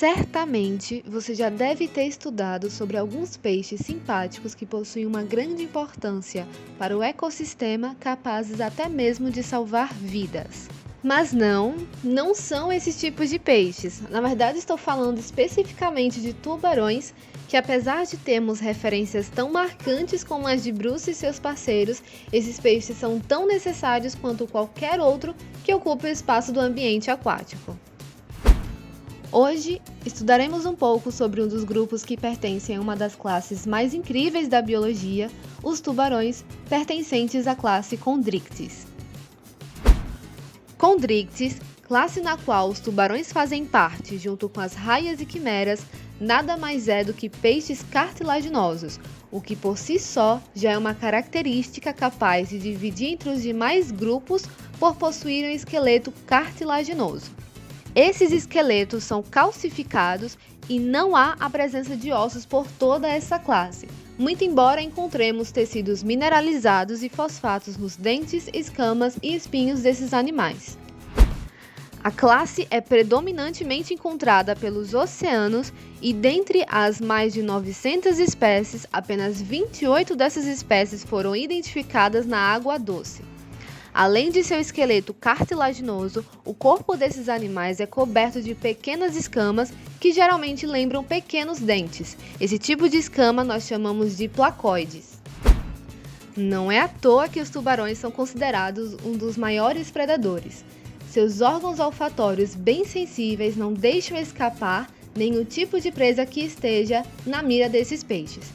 Certamente você já deve ter estudado sobre alguns peixes simpáticos que possuem uma grande importância para o ecossistema, capazes até mesmo de salvar vidas. Mas não são esses tipos de peixes. Na verdade, estou falando especificamente de tubarões, que apesar de termos referências tão marcantes como as de Bruce e seus parceiros, esses peixes são tão necessários quanto qualquer outro que ocupe o espaço do ambiente aquático. Hoje, estudaremos um pouco sobre um dos grupos que pertencem a uma das classes mais incríveis da biologia, os tubarões, pertencentes à classe Chondrichthyes. Chondrichthyes, classe na qual os tubarões fazem parte, junto com as raias e quimeras, nada mais é do que peixes cartilaginosos, o que por si só já é uma característica capaz de dividir entre os demais grupos por possuir um esqueleto cartilaginoso. Esses esqueletos são calcificados e não há a presença de ossos por toda essa classe, muito embora encontremos tecidos mineralizados e fosfatos nos dentes, escamas e espinhos desses animais. A classe é predominantemente encontrada pelos oceanos e dentre as mais de 900 espécies, apenas 28 dessas espécies foram identificadas na água doce. Além de seu esqueleto cartilaginoso, o corpo desses animais é coberto de pequenas escamas que geralmente lembram pequenos dentes. Esse tipo de escama nós chamamos de placoides. Não é à toa que os tubarões são considerados um dos maiores predadores. Seus órgãos olfatórios bem sensíveis não deixam escapar nenhum tipo de presa que esteja na mira desses peixes.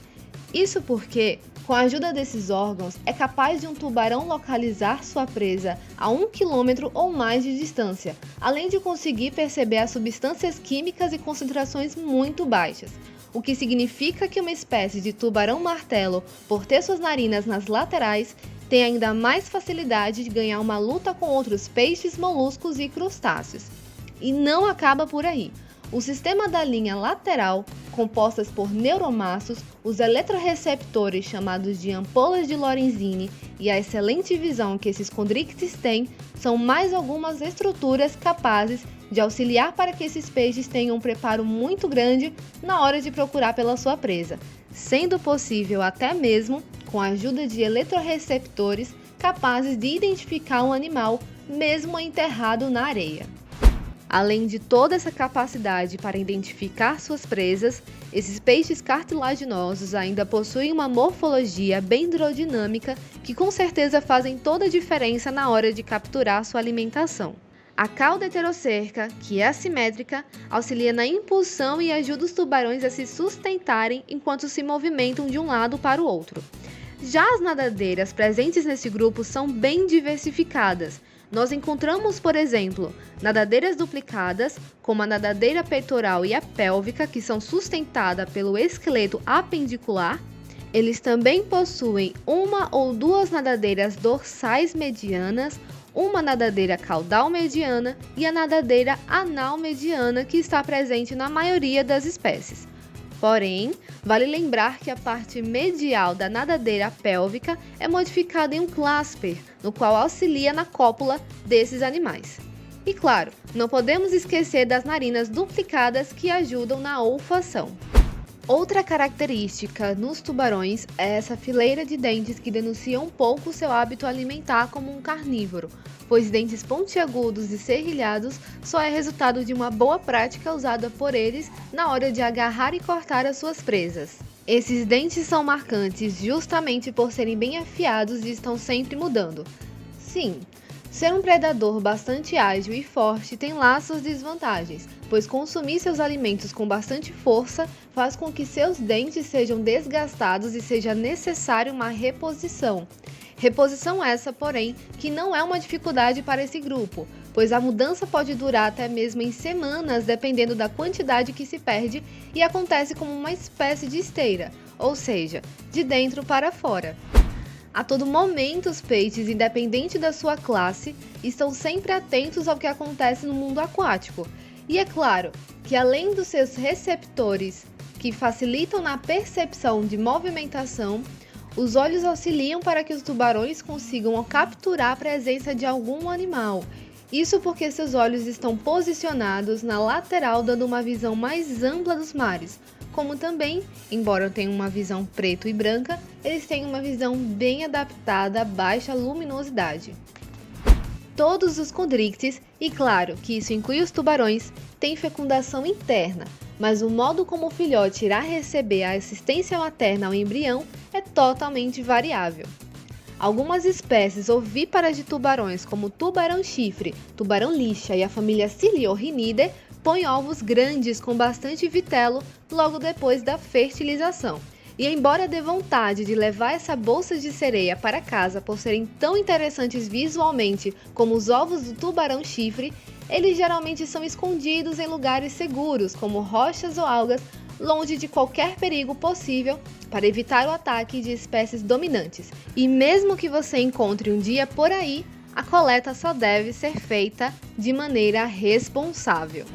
Isso porque, com a ajuda desses órgãos, é capaz de um tubarão localizar sua presa a 1 km ou mais de distância, além de conseguir perceber as substâncias químicas e concentrações muito baixas, o que significa que uma espécie de tubarão-martelo, por ter suas narinas nas laterais, tem ainda mais facilidade de ganhar uma luta com outros peixes, moluscos e crustáceos. E não acaba por aí. O sistema da linha lateral, compostas por neuromassos, os eletroreceptores chamados de ampolas de Lorenzini e a excelente visão que esses chondrichthyes têm, são mais algumas estruturas capazes de auxiliar para que esses peixes tenham um preparo muito grande na hora de procurar pela sua presa, sendo possível até mesmo com a ajuda de eletroreceptores capazes de identificar um animal mesmo enterrado na areia. Além de toda essa capacidade para identificar suas presas, esses peixes cartilaginosos ainda possuem uma morfologia bem hidrodinâmica que com certeza fazem toda a diferença na hora de capturar sua alimentação. A cauda heterocerca, que é assimétrica, auxilia na impulsão e ajuda os tubarões a se sustentarem enquanto se movimentam de um lado para o outro. Já as nadadeiras presentes nesse grupo são bem diversificadas. Nós encontramos, por exemplo, nadadeiras duplicadas, como a nadadeira peitoral e a pélvica, que são sustentadas pelo esqueleto apendicular. Eles também possuem uma ou duas nadadeiras dorsais medianas, uma nadadeira caudal mediana e a nadadeira anal mediana, que está presente na maioria das espécies. Porém, vale lembrar que a parte medial da nadadeira pélvica é modificada em um clasper, no qual auxilia na cópula desses animais. E claro, não podemos esquecer das narinas duplicadas que ajudam na olfação. Outra característica nos tubarões é essa fileira de dentes que denuncia um pouco seu hábito alimentar como um carnívoro, pois dentes pontiagudos e serrilhados só é resultado de uma boa prática usada por eles na hora de agarrar e cortar as suas presas. Esses dentes são marcantes justamente por serem bem afiados e estão sempre mudando. Sim, ser um predador bastante ágil e forte tem lá suas desvantagens, pois consumir seus alimentos com bastante força faz com que seus dentes sejam desgastados e seja necessário uma reposição. Reposição essa, porém, que não é uma dificuldade para esse grupo, pois a mudança pode durar até mesmo em semanas, dependendo da quantidade que se perde, e acontece como uma espécie de esteira, ou seja, de dentro para fora. A todo momento, os peixes, independente da sua classe, estão sempre atentos ao que acontece no mundo aquático. E é claro que, além dos seus receptores, que facilitam na percepção de movimentação, os olhos auxiliam para que os tubarões consigam capturar a presença de algum animal. Isso porque seus olhos estão posicionados na lateral, dando uma visão mais ampla dos mares. Como também, embora tenham uma visão preto e branca, eles têm uma visão bem adaptada à baixa luminosidade. Todos os condrictes, e claro que isso inclui os tubarões, têm fecundação interna, mas o modo como o filhote irá receber a assistência materna ao embrião é totalmente variável. Algumas espécies ovíparas de tubarões, como o tubarão-chifre, tubarão-lixa e a família Ciliorhinidae, põem ovos grandes com bastante vitelo logo depois da fertilização. E embora dê vontade de levar essa bolsa de sereia para casa por serem tão interessantes visualmente como os ovos do tubarão-chifre, eles geralmente são escondidos em lugares seguros, como rochas ou algas, longe de qualquer perigo possível, para evitar o ataque de espécies dominantes. E mesmo que você encontre um dia por aí, a coleta só deve ser feita de maneira responsável.